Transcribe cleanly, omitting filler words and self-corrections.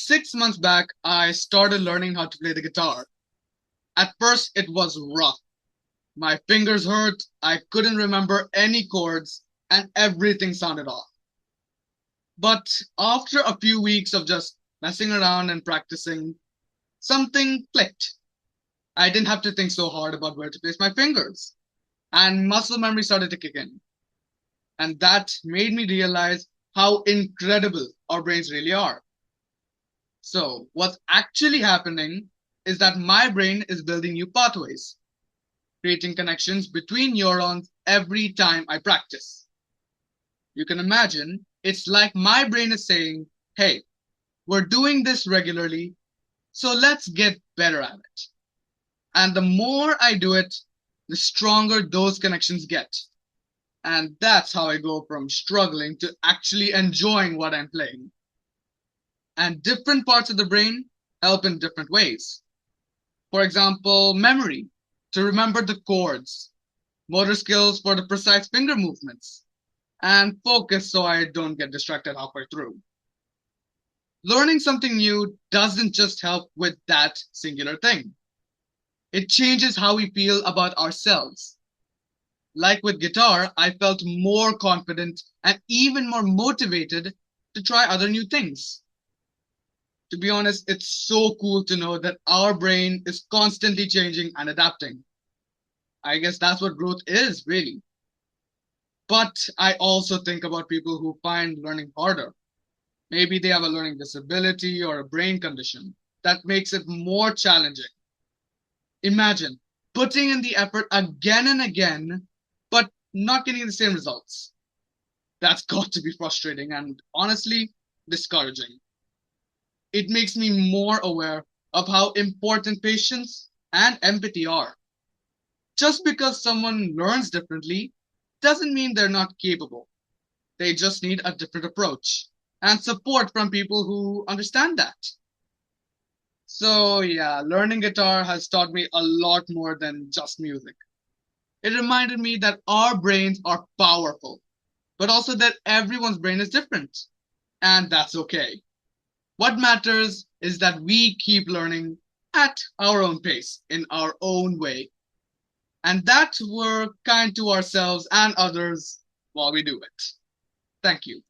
6 months back, I started learning how to play the guitar. At first, it was rough. My fingers hurt, I couldn't remember any chords, and everything sounded off. But after a few weeks of just messing around and practicing, something clicked. I didn't have to think so hard about where to place my fingers, and muscle memory started to kick in. And that made me realize how incredible our brains really are. So, what's actually happening is that my brain is building new pathways, creating connections between neurons every time I practice. You can imagine it's like my brain is saying, hey, we're doing this regularly, so let's get better at it. And the more I do it, the stronger those connections get. And that's how I go from struggling to actually enjoying what I'm playing. And different parts of the brain help in different ways. For example, memory, to remember the chords, motor skills for the precise finger movements, and focus so I don't get distracted halfway through. Learning something new doesn't just help with that singular thing. It changes how we feel about ourselves. Like with guitar, I felt more confident and even more motivated to try other new things. To be honest, it's so cool to know that our brain is constantly changing and adapting. I guess that's what growth is, really. But I also think about people who find learning harder. Maybe they have a learning disability or a brain condition that makes it more challenging. Imagine putting in the effort again and again, but not getting the same results. That's got to be frustrating and honestly discouraging. It makes me more aware of how important patience and empathy are. Just because someone learns differently doesn't mean they're not capable. They just need a different approach and support from people who understand that. So, yeah, learning guitar has taught me a lot more than just music. It reminded me that our brains are powerful, but also that everyone's brain is different. And that's okay. What matters is that we keep learning at our own pace, in our own way, and that we're kind to ourselves and others while we do it. Thank you.